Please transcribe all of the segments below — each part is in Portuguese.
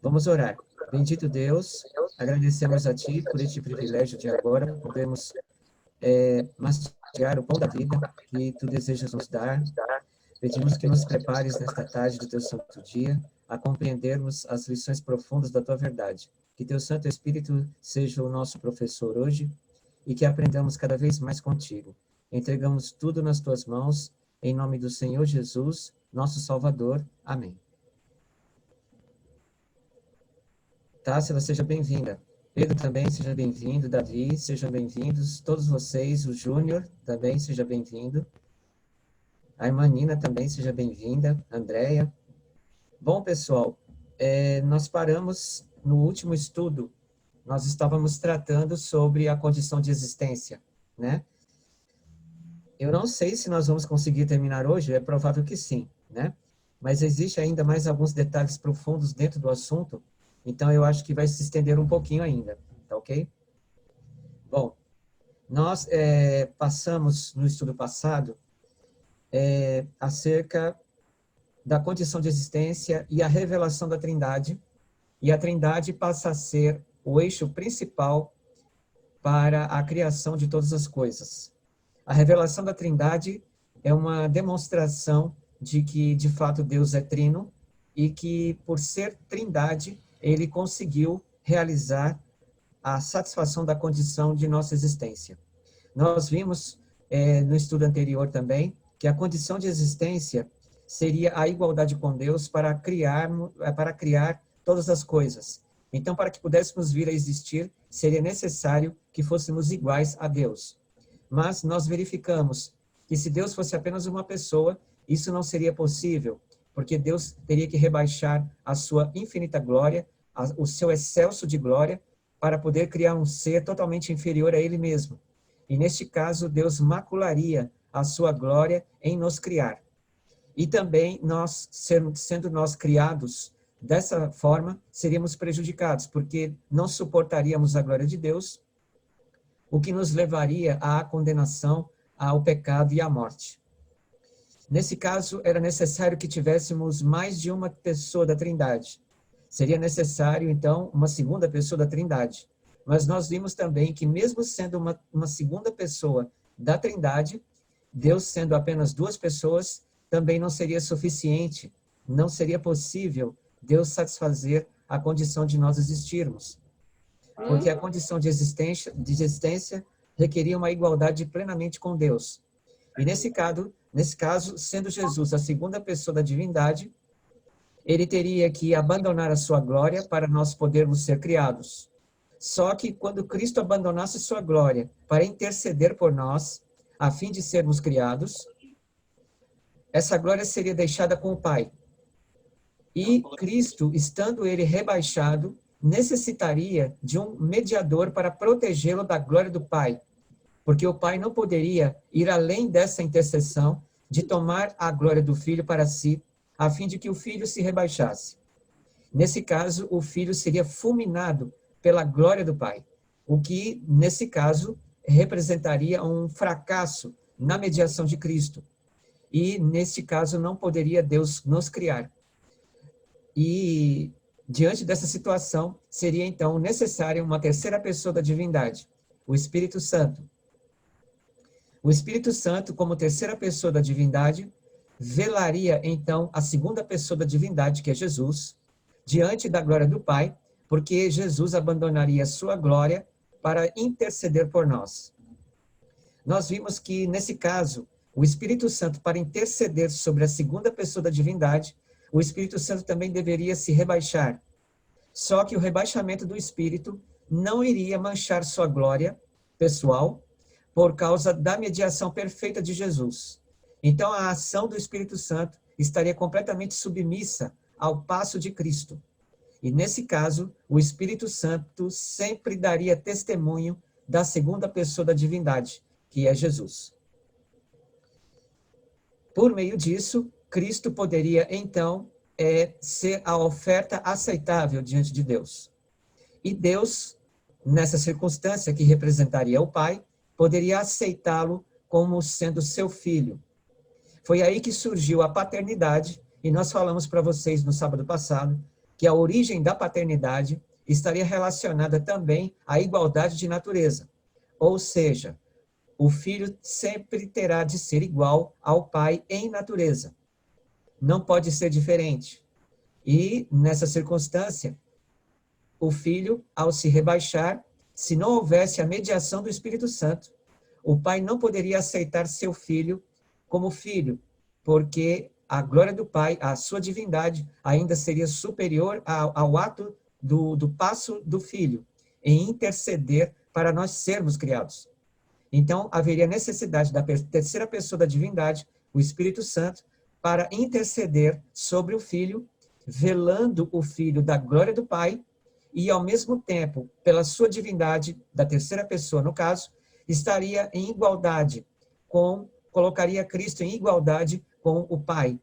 Vamos orar. Bendito Deus, agradecemos a Ti por este privilégio de agora podermos mastigar o pão da vida que Tu desejas nos dar. Pedimos que nos prepares nesta tarde do Teu santo dia a compreendermos as lições profundas da Tua verdade. Que Teu Santo Espírito seja o nosso professor hoje e que aprendamos cada vez mais contigo. Entregamos tudo nas Tuas mãos, em nome do Senhor Jesus, nosso Salvador. Amém. Tássila, seja bem-vinda. Pedro também, seja bem-vindo. Davi, sejam bem-vindos. Todos vocês, o Júnior também, seja bem-vindo. A irmã Nina também, seja bem-vinda. Andréia. Bom, pessoal, nós paramos no último estudo. Nós estávamos tratando sobre a condição de existência, né? Eu não sei se nós vamos conseguir terminar hoje, é provável que sim, né? Mas existe ainda mais alguns detalhes profundos dentro do assunto, então eu acho que vai se estender um pouquinho ainda, tá ok? Bom, nós passamos no estudo passado acerca da condição de existência e a revelação da Trindade, e a Trindade passa a ser o eixo principal para a criação de todas as coisas. A revelação da Trindade é uma demonstração de que, de fato, Deus é trino e que, por ser Trindade, ele conseguiu realizar a satisfação da condição de nossa existência. Nós vimos no estudo anterior também que a condição de existência seria a igualdade com Deus para criar todas as coisas. Então, para que pudéssemos vir a existir, seria necessário que fôssemos iguais a Deus. Mas nós verificamos que se Deus fosse apenas uma pessoa, isso não seria possível, porque Deus teria que rebaixar a sua infinita glória, o seu excelso de glória, para poder criar um ser totalmente inferior a ele mesmo. E neste caso, Deus macularia a sua glória em nos criar. E também nós, sendo nós criados dessa forma, seríamos prejudicados, porque não suportaríamos a glória de Deus, o que nos levaria à condenação, ao pecado e à morte. Nesse caso, era necessário que tivéssemos mais de uma pessoa da Trindade. Seria necessário, então, uma segunda pessoa da Trindade. Mas nós vimos também que, mesmo sendo uma segunda pessoa da Trindade, Deus sendo apenas duas pessoas, também não seria suficiente, não seria possível Deus satisfazer a condição de nós existirmos. Porque a condição de existência requeria uma igualdade plenamente com Deus. E nesse caso, sendo Jesus a segunda pessoa da divindade, ele teria que abandonar a sua glória para nós podermos ser criados. Só que quando Cristo abandonasse sua glória para interceder por nós, a fim de sermos criados, essa glória seria deixada com o Pai. E Cristo, estando ele rebaixado, necessitaria de um mediador para protegê-lo da glória do Pai, porque o Pai não poderia ir além dessa intercessão de tomar a glória do Filho para si, a fim de que o Filho se rebaixasse. Nesse caso, o Filho seria fulminado pela glória do Pai, o que, nesse caso, representaria um fracasso na mediação de Cristo. E, nesse caso, não poderia Deus nos criar. E, diante dessa situação, seria, então, necessária uma terceira pessoa da divindade, o Espírito Santo. O Espírito Santo, como terceira pessoa da divindade, velaria, então, a segunda pessoa da divindade, que é Jesus, diante da glória do Pai, porque Jesus abandonaria sua glória para interceder por nós. Nós vimos que, nesse caso, o Espírito Santo, para interceder sobre a segunda pessoa da divindade, o Espírito Santo também deveria se rebaixar. Só que o rebaixamento do Espírito não iria manchar sua glória pessoal por causa da mediação perfeita de Jesus. Então, a ação do Espírito Santo estaria completamente submissa ao passo de Cristo. E, nesse caso, o Espírito Santo sempre daria testemunho da segunda pessoa da divindade, que é Jesus. Por meio disso, Cristo poderia, então, ser a oferta aceitável diante de Deus. E Deus, nessa circunstância que representaria o Pai, poderia aceitá-lo como sendo seu filho. Foi aí que surgiu a paternidade, e nós falamos para vocês no sábado passado, que a origem da paternidade estaria relacionada também à igualdade de natureza. Ou seja, o filho sempre terá de ser igual ao pai em natureza. Não pode ser diferente. E, nessa circunstância, o filho, ao se rebaixar, se não houvesse a mediação do Espírito Santo, o pai não poderia aceitar seu filho como filho, porque a glória do pai, a sua divindade, ainda seria superior ao ato do passo do filho, em interceder para nós sermos criados. Então, haveria necessidade da terceira pessoa da divindade, o Espírito Santo, para interceder sobre o filho, velando o filho da glória do pai, e, ao mesmo tempo, pela sua divindade, da terceira pessoa, no caso, estaria em igualdade colocaria Cristo em igualdade com o Pai.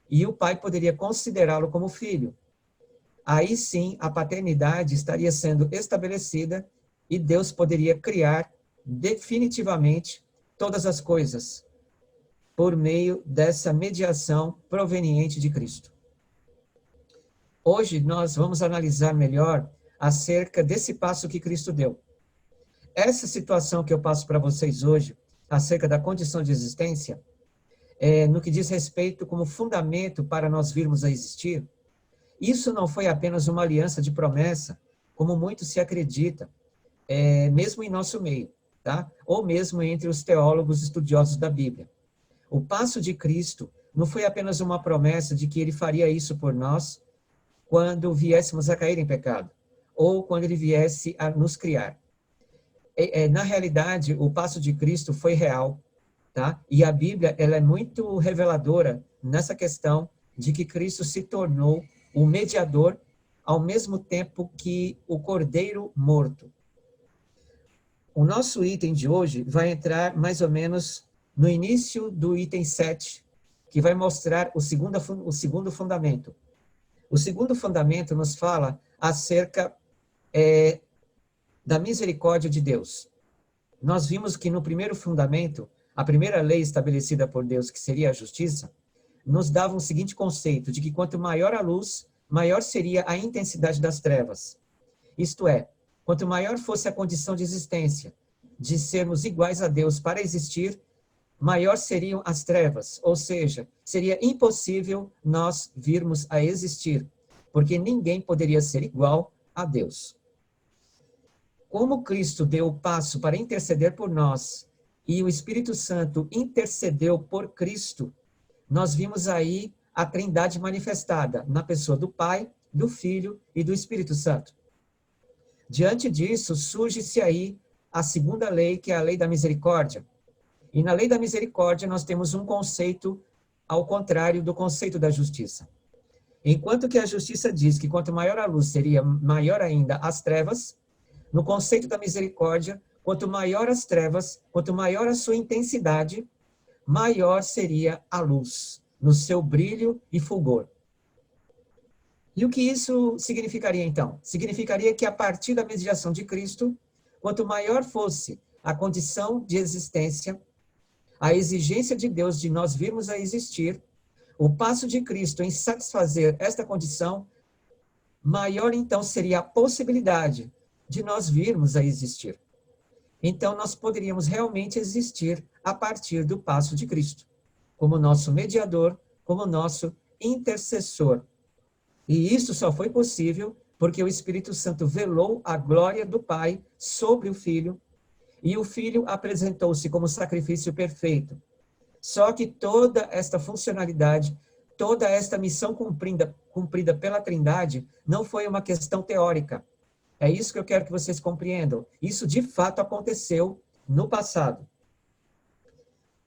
E o Pai poderia considerá-lo como filho. Aí sim, a paternidade estaria sendo estabelecida e Deus poderia criar definitivamente todas as coisas por meio dessa mediação proveniente de Cristo. Hoje nós vamos analisar melhor acerca desse passo que Cristo deu. Essa situação que eu passo para vocês hoje, acerca da condição de existência, no que diz respeito como fundamento para nós virmos a existir, isso não foi apenas uma aliança de promessa, como muito se acredita, mesmo em nosso meio, tá? Ou mesmo entre os teólogos estudiosos da Bíblia. O passo de Cristo não foi apenas uma promessa de que ele faria isso por nós quando viéssemos a cair em pecado, ou quando ele viesse a nos criar. Na realidade, o passo de Cristo foi real, tá? E a Bíblia, ela é muito reveladora nessa questão de que Cristo se tornou o mediador ao mesmo tempo que o cordeiro morto. O nosso item de hoje vai entrar mais ou menos no início do item 7, que vai mostrar o segundo fundamento. O segundo fundamento nos fala acerca da misericórdia de Deus. Nós vimos que no primeiro fundamento, a primeira lei estabelecida por Deus, que seria a justiça, nos dava o seguinte conceito, de que quanto maior a luz, maior seria a intensidade das trevas. Isto é, quanto maior fosse a condição de existência, de sermos iguais a Deus para existir, maior seriam as trevas, ou seja, seria impossível nós virmos a existir, porque ninguém poderia ser igual a Deus. Como Cristo deu o passo para interceder por nós e o Espírito Santo intercedeu por Cristo, nós vimos aí a Trindade manifestada na pessoa do Pai, do Filho e do Espírito Santo. Diante disso, surge-se aí a segunda lei, que é a lei da misericórdia. E na lei da misericórdia nós temos um conceito ao contrário do conceito da justiça. Enquanto que a justiça diz que quanto maior a luz seria maior ainda as trevas, no conceito da misericórdia, quanto maior as trevas, quanto maior a sua intensidade, maior seria a luz, no seu brilho e fulgor. E o que isso significaria então? Significaria que a partir da mediação de Cristo, quanto maior fosse a condição de existência, a exigência de Deus de nós virmos a existir, o passo de Cristo em satisfazer esta condição, maior então seria a possibilidade de nós virmos a existir. Então, nós poderíamos realmente existir a partir do passo de Cristo, como nosso mediador, como nosso intercessor. E isso só foi possível porque o Espírito Santo velou a glória do Pai sobre o Filho, e o Filho apresentou-se como sacrifício perfeito. Só que toda esta funcionalidade, toda esta missão cumprida pela Trindade, não foi uma questão teórica. É isso que eu quero que vocês compreendam. Isso, de fato, aconteceu no passado.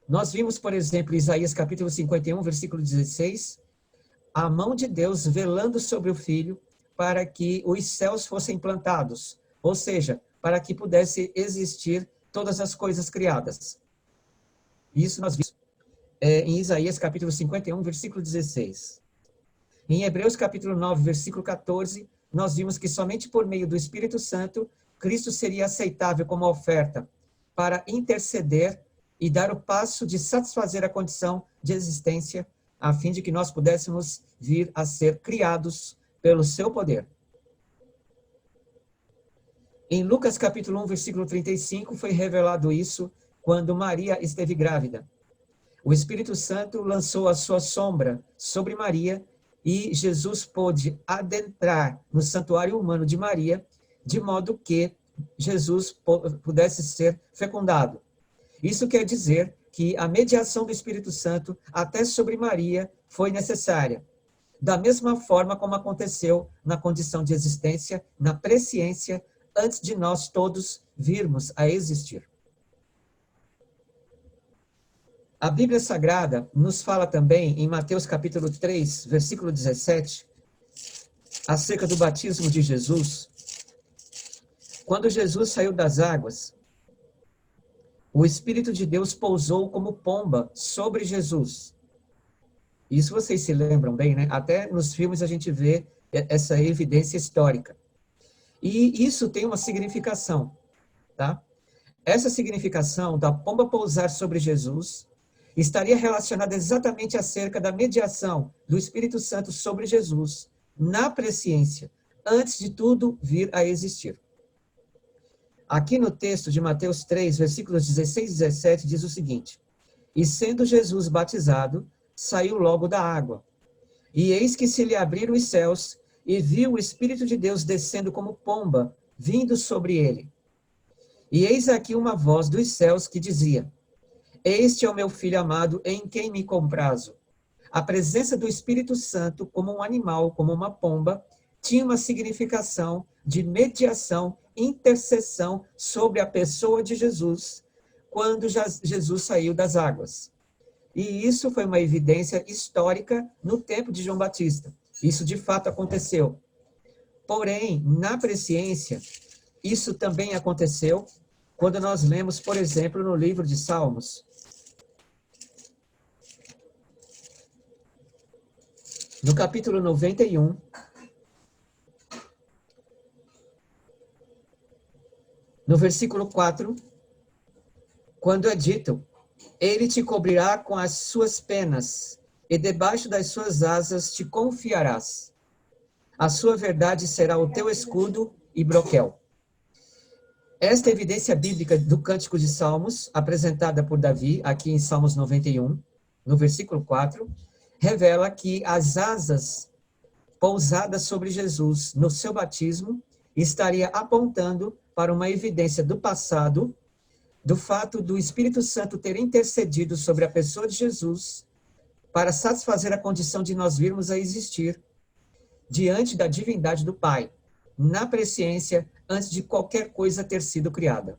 Nós vimos, por exemplo, Isaías capítulo 51, versículo 16, a mão de Deus velando sobre o Filho para que os céus fossem plantados, ou seja, para que pudesse existir todas as coisas criadas. Isso nós vimos em Isaías capítulo 51, versículo 16. Em Hebreus capítulo 9, versículo 14, nós vimos que somente por meio do Espírito Santo, Cristo seria aceitável como oferta para interceder e dar o passo de satisfazer a condição de existência, a fim de que nós pudéssemos vir a ser criados pelo seu poder. Em Lucas capítulo 1, versículo 35, foi revelado isso quando Maria esteve grávida. O Espírito Santo lançou a sua sombra sobre Maria e Jesus pôde adentrar no santuário humano de Maria, de modo que Jesus pudesse ser fecundado. Isso quer dizer que a mediação do Espírito Santo até sobre Maria foi necessária, da mesma forma como aconteceu na condição de existência, na presciência, antes de nós todos virmos a existir. A Bíblia Sagrada nos fala também, em Mateus capítulo 3, versículo 17, acerca do batismo de Jesus. Quando Jesus saiu das águas, o Espírito de Deus pousou como pomba sobre Jesus. Isso vocês se lembram bem, né? Até nos filmes a gente vê essa evidência histórica. E isso tem uma significação, tá? Essa significação da pomba pousar sobre Jesus estaria relacionada exatamente acerca da mediação do Espírito Santo sobre Jesus na presciência, antes de tudo vir a existir. Aqui no texto de Mateus 3, versículos 16 e 17, diz o seguinte: E sendo Jesus batizado, saiu logo da água. E eis que se lhe abriram os céus, e viu o Espírito de Deus descendo como pomba, vindo sobre ele. E eis aqui uma voz dos céus que dizia: Este é o meu Filho amado, em quem me comprazo. A presença do Espírito Santo, como um animal, como uma pomba, tinha uma significação de mediação, intercessão sobre a pessoa de Jesus, quando Jesus saiu das águas. E isso foi uma evidência histórica no tempo de João Batista. Isso de fato aconteceu. Porém, na presciência, isso também aconteceu quando nós lemos, por exemplo, no livro de Salmos. No capítulo 91, no versículo 4, quando é dito: Ele te cobrirá com as suas penas, e debaixo das suas asas te confiarás. A sua verdade será o teu escudo e broquel. Esta evidência bíblica do Cântico de Salmos, apresentada por Davi, aqui em Salmos 91, no versículo 4, revela que as asas pousadas sobre Jesus no seu batismo estaria apontando para uma evidência do passado, do fato do Espírito Santo ter intercedido sobre a pessoa de Jesus para satisfazer a condição de nós virmos a existir diante da divindade do Pai, na presciência, antes de qualquer coisa ter sido criada.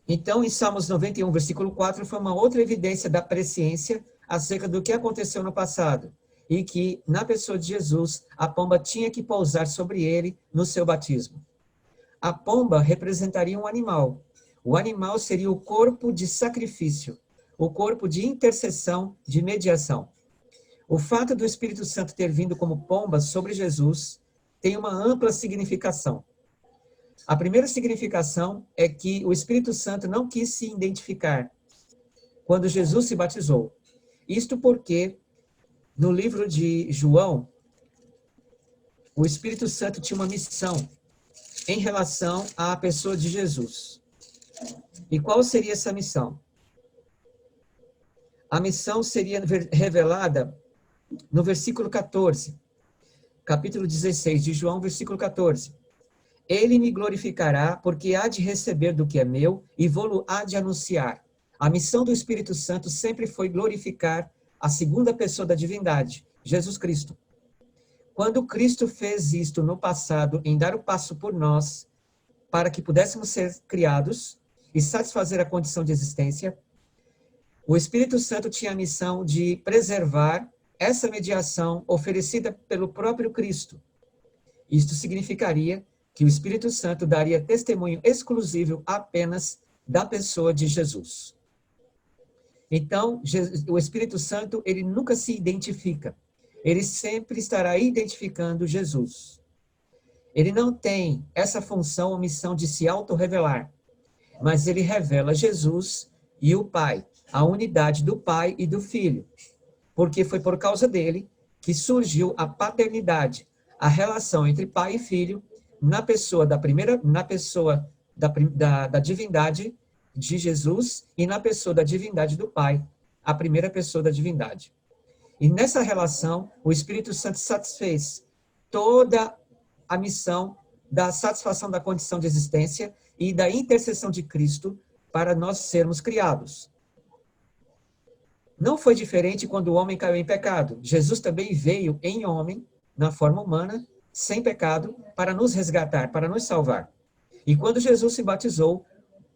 Então, em Salmos 91, versículo 4, foi uma outra evidência da presciência acerca do que aconteceu no passado, e que, na pessoa de Jesus, a pomba tinha que pousar sobre ele no seu batismo. A pomba representaria um animal. O animal seria o corpo de sacrifício, o corpo de intercessão, de mediação. O fato do Espírito Santo ter vindo como pomba sobre Jesus tem uma ampla significação. A primeira significação é que o Espírito Santo não quis se identificar quando Jesus se batizou. Isto porque, no livro de João, o Espírito Santo tinha uma missão em relação à pessoa de Jesus. E qual seria essa missão? A missão seria revelada no versículo 14, capítulo 16 de João, versículo 14. Ele me glorificará, porque há de receber do que é meu e vou-lo há de anunciar. A missão do Espírito Santo sempre foi glorificar a segunda pessoa da divindade, Jesus Cristo. Quando Cristo fez isto no passado, em dar o passo por nós, para que pudéssemos ser criados e satisfazer a condição de existência, o Espírito Santo tinha a missão de preservar essa mediação oferecida pelo próprio Cristo. Isto significaria que o Espírito Santo daria testemunho exclusivo apenas da pessoa de Jesus. Então, o Espírito Santo, ele nunca se identifica. Ele sempre estará identificando Jesus. Ele não tem essa função ou missão de se autorrevelar, mas ele revela Jesus e o Pai, a unidade do Pai e do Filho, porque foi por causa dele que surgiu a paternidade, a relação entre pai e filho, na pessoa da divindade de Jesus e na pessoa da divindade do Pai, a primeira pessoa da divindade. E nessa relação, o Espírito Santo satisfez toda a missão da satisfação da condição de existência e da intercessão de Cristo para nós sermos criados. Não foi diferente quando o homem caiu em pecado. Jesus também veio em homem, na forma humana, sem pecado, para nos resgatar, para nos salvar. E quando Jesus se batizou,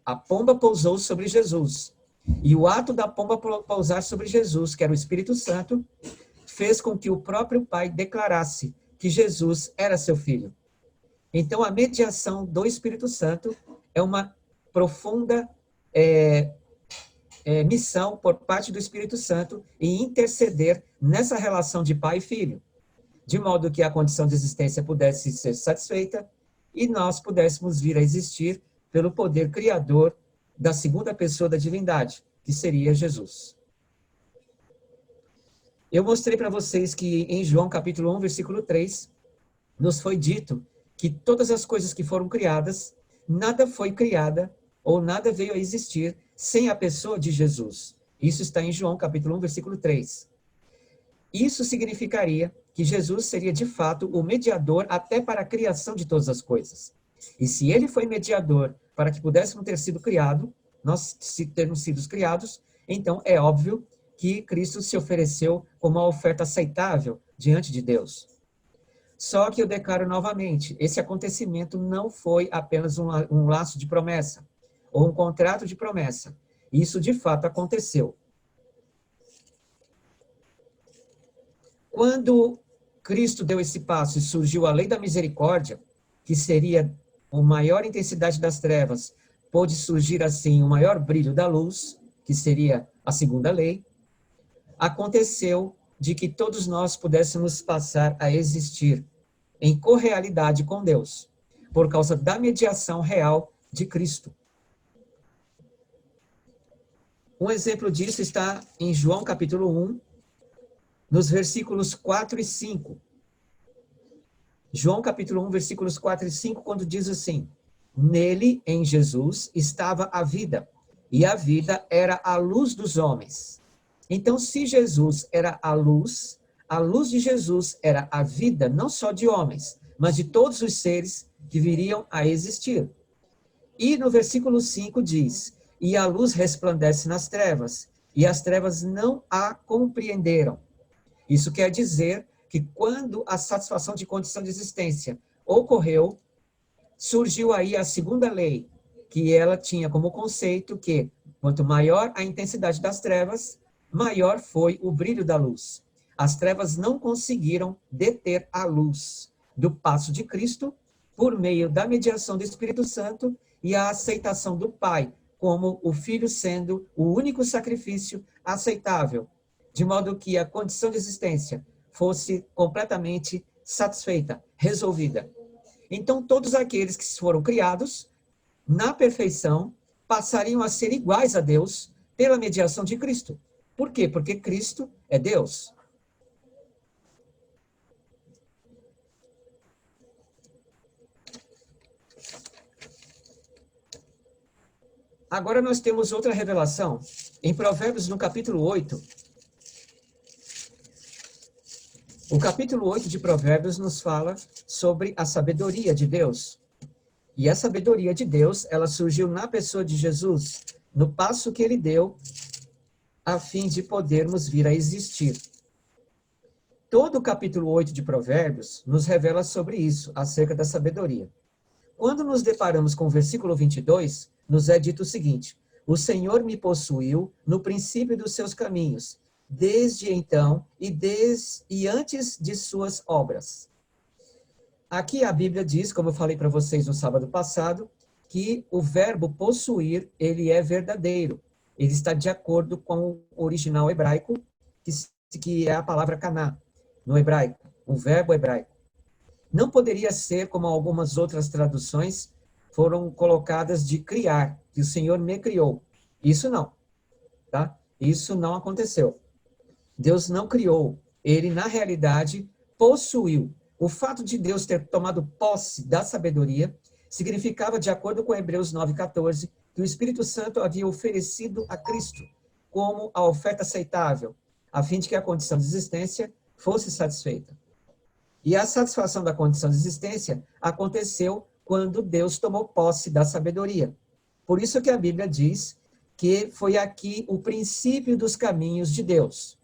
a pomba pousou sobre Jesus. E o ato da pomba pousar sobre Jesus, que era o Espírito Santo, fez com que o próprio Pai declarasse que Jesus era seu filho. Então, a mediação do Espírito Santo é uma profunda missão por parte do Espírito Santo em interceder nessa relação de pai e filho, de modo que a condição de existência pudesse ser satisfeita e nós pudéssemos vir a existir pelo poder criador da segunda pessoa da divindade, que seria Jesus. Eu mostrei para vocês que em João capítulo 1, versículo 3, nos foi dito que todas as coisas que foram criadas, nada foi criada ou nada veio a existir sem a pessoa de Jesus. Isso está em João capítulo 1, versículo 3. Isso significaria que Jesus seria de fato o mediador até para a criação de todas as coisas. E se ele foi mediador para que pudéssemos ter sido criados, nós termos sido criados, então é óbvio que Cristo se ofereceu como uma oferta aceitável diante de Deus. Só que eu declaro novamente, esse acontecimento não foi apenas um laço de promessa, ou um contrato de promessa. Isso de fato aconteceu. Quando Cristo deu esse passo e surgiu a lei da misericórdia, que seria a maior intensidade das trevas, pôde surgir assim o maior brilho da luz, que seria a segunda lei, aconteceu de que todos nós pudéssemos passar a existir em correalidade com Deus, por causa da mediação real de Cristo. Um exemplo disso está em João capítulo 1, nos versículos 4 e 5. João capítulo 1, versículos 4 e 5, quando diz assim: nele, em Jesus, estava a vida, e a vida era a luz dos homens. Então, se Jesus era a luz de Jesus era a vida não só de homens, mas de todos os seres que viriam a existir. E no versículo 5 diz: e a luz resplandece nas trevas, e as trevas não a compreenderam. Isso quer dizer que quando a satisfação de condição de existência ocorreu, surgiu aí a segunda lei, que ela tinha como conceito que quanto maior a intensidade das trevas, maior foi o brilho da luz. As trevas não conseguiram deter a luz do passo de Cristo por meio da mediação do Espírito Santo e a aceitação do Pai como o Filho sendo o único sacrifício aceitável, de modo que a condição de existência fosse completamente satisfeita, resolvida. Então, todos aqueles que foram criados na perfeição passariam a ser iguais a Deus pela mediação de Cristo. Por quê? Porque Cristo é Deus. Agora nós temos outra revelação. Em Provérbios, no capítulo 8, o capítulo 8 de Provérbios nos fala sobre a sabedoria de Deus. E a sabedoria de Deus, ela surgiu na pessoa de Jesus, no passo que ele deu, a fim de podermos vir a existir. Todo o capítulo 8 de Provérbios nos revela sobre isso, acerca da sabedoria. Quando nos deparamos com o versículo 22, nos é dito o seguinte: o Senhor me possuiu no princípio dos seus caminhos, desde então e antes de suas obras. Aqui a Bíblia diz, como eu falei para vocês no sábado passado, que o verbo possuir, ele é verdadeiro. Ele está de acordo com o original hebraico, que é a palavra caná, no hebraico, o verbo hebraico. Não poderia ser como algumas outras traduções foram colocadas de criar, que o Senhor me criou. Isso não, tá? Isso não aconteceu. Deus não criou Ele, na realidade, possuiu. O fato de Deus ter tomado posse da sabedoria significava, de acordo com Hebreus 9,14, que o Espírito Santo havia oferecido a Cristo como a oferta aceitável, a fim de que a condição de existência fosse satisfeita. E a satisfação da condição de existência aconteceu quando Deus tomou posse da sabedoria. Por isso que a Bíblia diz que foi aqui o princípio dos caminhos de Deus.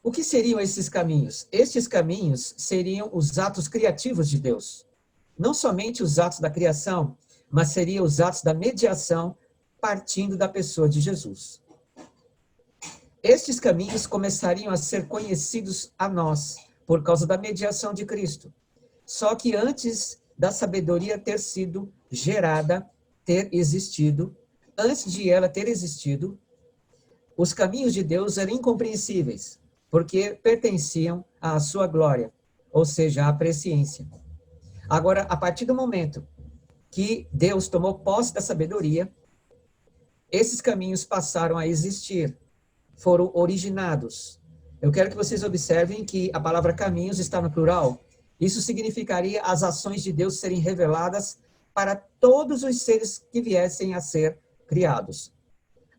O que seriam esses caminhos? Estes caminhos seriam os atos criativos de Deus. Não somente os atos da criação, mas seriam os atos da mediação partindo da pessoa de Jesus. Estes caminhos começariam a ser conhecidos a nós por causa da mediação de Cristo. Só que antes da sabedoria ter sido gerada, ter existido, antes de ela ter existido, os caminhos de Deus eram incompreensíveis, porque pertenciam à sua glória, ou seja, à presciência. Agora, a partir do momento que Deus tomou posse da sabedoria, esses caminhos passaram a existir, foram originados. Eu quero que vocês observem que a palavra caminhos está no plural. Isso significaria as ações de Deus serem reveladas para todos os seres que viessem a ser criados,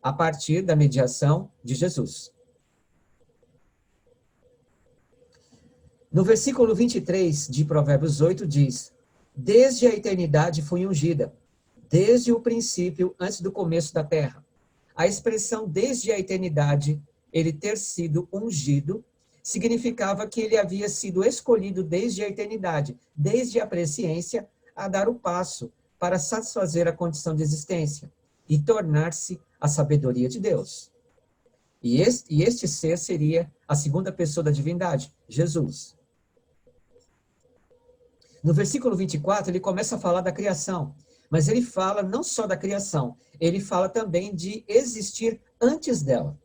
a partir da mediação de Jesus. No versículo 23 de Provérbios 8 diz: desde a eternidade fui ungida, desde o princípio, antes do começo da terra. A expressão desde a eternidade, ele ter sido ungido, significava que ele havia sido escolhido desde a eternidade, desde a presciência, a dar o passo para satisfazer a condição de existência e tornar-se a sabedoria de Deus. E este ser seria a segunda pessoa da divindade, Jesus. No versículo 24, ele começa a falar da criação, mas ele fala não só da criação, ele fala também de existir antes dela.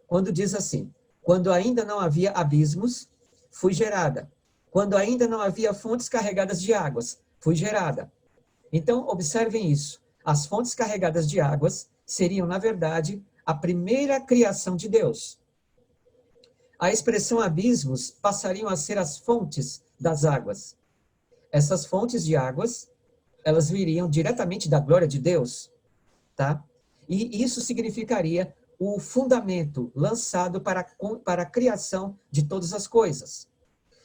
Quando diz assim: quando ainda não havia abismos, fui gerada. Quando ainda não havia fontes carregadas de águas, fui gerada. Então, observem isso. As fontes carregadas de águas seriam, na verdade, a primeira criação de Deus. A expressão abismos passariam a ser as fontes das águas. Essas fontes de águas, elas viriam diretamente da glória de Deus, tá? E isso significaria o fundamento lançado para a criação de todas as coisas.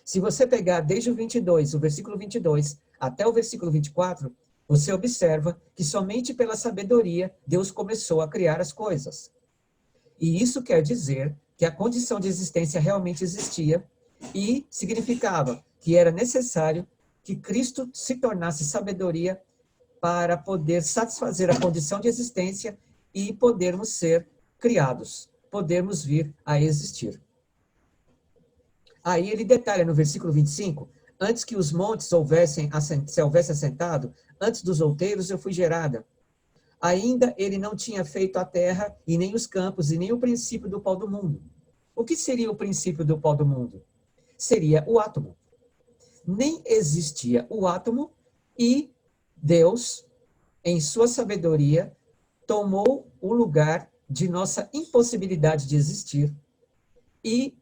Se você pegar desde o 22, o versículo 22, até o versículo 24, você observa que somente pela sabedoria Deus começou a criar as coisas. E isso quer dizer que a condição de existência realmente existia e significava que era necessário que Cristo se tornasse sabedoria para poder satisfazer a condição de existência e podermos ser criados, podermos vir a existir. Aí ele detalha no versículo 25, antes que os montes se houvesse assentado, antes dos outeiros eu fui gerada. Ainda ele não tinha feito a terra, e nem os campos, e nem o princípio do pó do mundo. O que seria o princípio do pó do mundo? Seria o átomo. Nem existia o átomo, e Deus, em sua sabedoria, tomou o lugar de nossa impossibilidade de existir e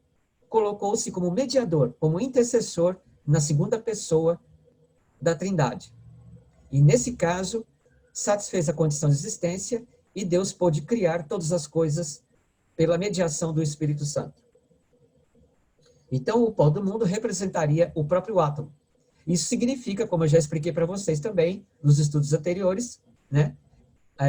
colocou-se como mediador, como intercessor na segunda pessoa da Trindade. E nesse caso, satisfez a condição de existência e Deus pôde criar todas as coisas pela mediação do Espírito Santo. Então, o pó do mundo representaria o próprio átomo. Isso significa, como eu já expliquei para vocês também, nos estudos anteriores, né,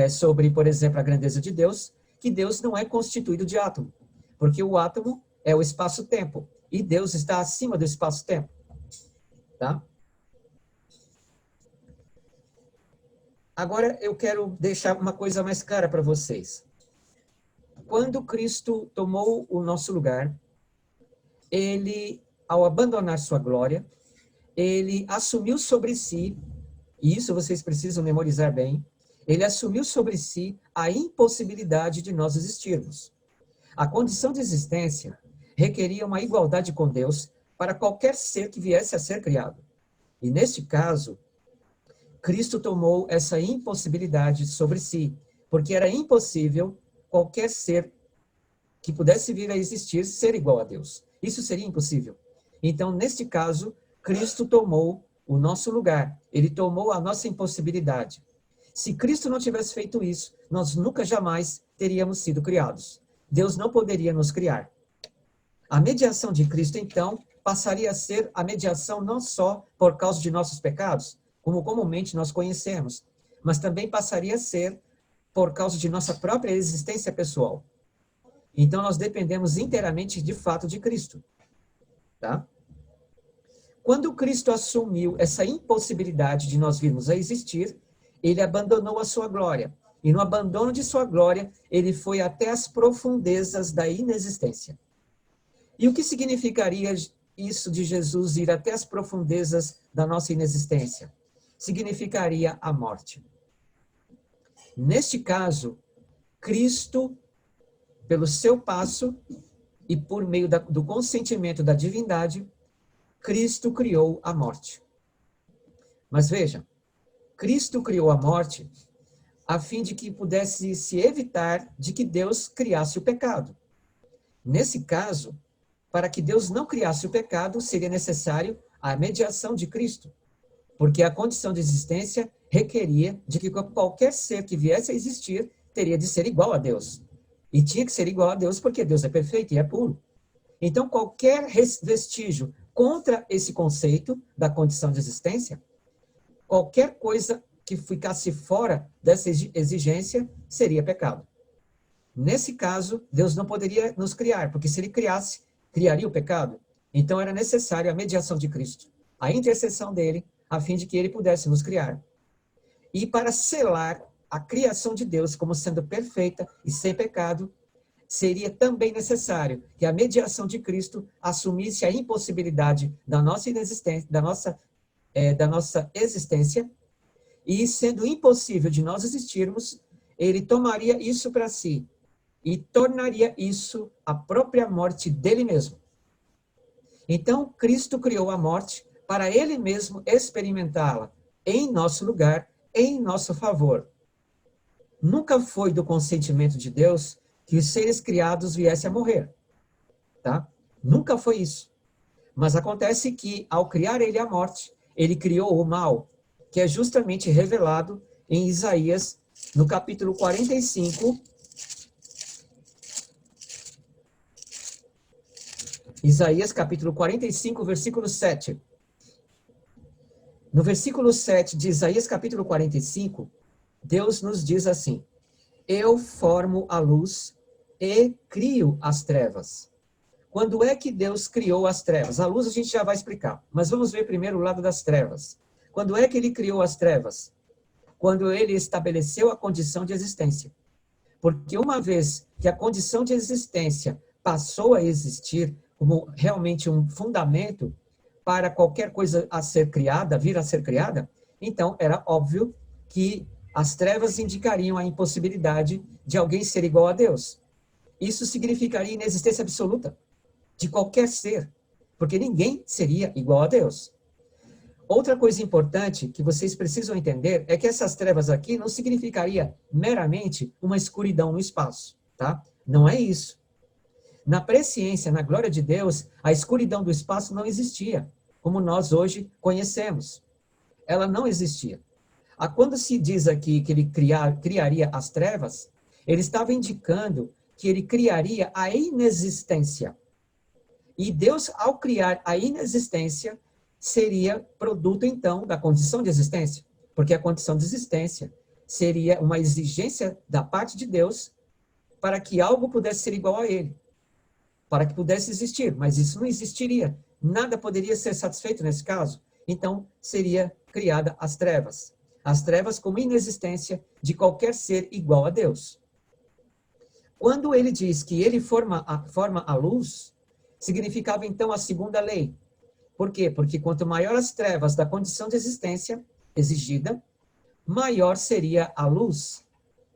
sobre, por exemplo, a grandeza de Deus, que Deus não é constituído de átomo, porque o átomo é o espaço-tempo, e Deus está acima do espaço-tempo. Tá? Agora, eu quero deixar uma coisa mais clara para vocês. Quando Cristo tomou o nosso lugar, ele, ao abandonar sua glória, ele assumiu sobre si, e isso vocês precisam memorizar bem, ele assumiu sobre si a impossibilidade de nós existirmos. A condição de existência requeria uma igualdade com Deus para qualquer ser que viesse a ser criado. E neste caso, Cristo tomou essa impossibilidade sobre si, porque era impossível qualquer ser que pudesse vir a existir ser igual a Deus. Isso seria impossível. Então, neste caso, Cristo tomou o nosso lugar. Ele tomou a nossa impossibilidade. Se Cristo não tivesse feito isso, nós nunca jamais teríamos sido criados. Deus não poderia nos criar. A mediação de Cristo, então, passaria a ser a mediação não só por causa de nossos pecados, como comumente nós conhecemos, mas também passaria a ser por causa de nossa própria existência pessoal. Então, nós dependemos inteiramente, de fato, de Cristo. Tá? Quando Cristo assumiu essa impossibilidade de nós virmos a existir, ele abandonou a sua glória. E no abandono de sua glória, ele foi até as profundezas da inexistência. E o que significaria isso de Jesus ir até as profundezas da nossa inexistência? Significaria a morte. Neste caso, Cristo, pelo seu passo e por meio do consentimento da divindade, Cristo criou a morte. Mas veja, Cristo criou a morte a fim de que pudesse se evitar de que Deus criasse o pecado. Nesse caso, para que Deus não criasse o pecado, seria necessário a mediação de Cristo, porque a condição de existência requeria de que qualquer ser que viesse a existir teria de ser igual a Deus. E tinha que ser igual a Deus porque Deus é perfeito e é puro. Então, qualquer vestígio contra esse conceito da condição de existência, qualquer coisa que ficasse fora dessa exigência seria pecado. Nesse caso, Deus não poderia nos criar, porque se ele criasse, criaria o pecado. Então era necessário a mediação de Cristo, a intercessão dele, a fim de que ele pudesse nos criar. E para selar a criação de Deus como sendo perfeita e sem pecado, seria também necessário que a mediação de Cristo assumisse a impossibilidade da nossa inexistência, da nossa existência, e sendo impossível de nós existirmos, ele tomaria isso para si e tornaria isso a própria morte dele mesmo. Então, Cristo criou a morte para ele mesmo experimentá-la em nosso lugar, em nosso favor. Nunca foi do consentimento de Deus que os seres criados viessem a morrer, tá? Nunca foi isso. Mas acontece que, ao criar ele a morte, ele criou o mal, que é justamente revelado em Isaías, no capítulo 45, Isaías, capítulo 45, versículo 7. No versículo 7 de Isaías, capítulo 45, Deus nos diz assim: eu formo a luz e crio as trevas. Quando é que Deus criou as trevas? A luz a gente já vai explicar, mas vamos ver primeiro o lado das trevas. Quando é que ele criou as trevas? Quando ele estabeleceu a condição de existência. Porque uma vez que a condição de existência passou a existir como realmente um fundamento para qualquer coisa a ser criada, vir a ser criada, então era óbvio que as trevas indicariam a impossibilidade de alguém ser igual a Deus. Isso significaria inexistência absoluta de qualquer ser, porque ninguém seria igual a Deus. Outra coisa importante que vocês precisam entender é que essas trevas aqui não significaria meramente uma escuridão no espaço, tá? Não é isso. Na presciência, na glória de Deus, a escuridão do espaço não existia, como nós hoje conhecemos. Ela não existia. Quando se diz aqui que ele criaria as trevas, ele estava indicando que ele criaria a inexistência. E Deus, ao criar a inexistência, seria produto, então, da condição de existência. Porque a condição de existência seria uma exigência da parte de Deus para que algo pudesse ser igual a ele, para que pudesse existir, mas isso não existiria. Nada poderia ser satisfeito nesse caso. Então, seria criada as trevas. As trevas como inexistência de qualquer ser igual a Deus. Quando ele diz que ele forma a luz, significava então a segunda lei. Por quê? Porque quanto maior as trevas da condição de existência exigida, maior seria a luz,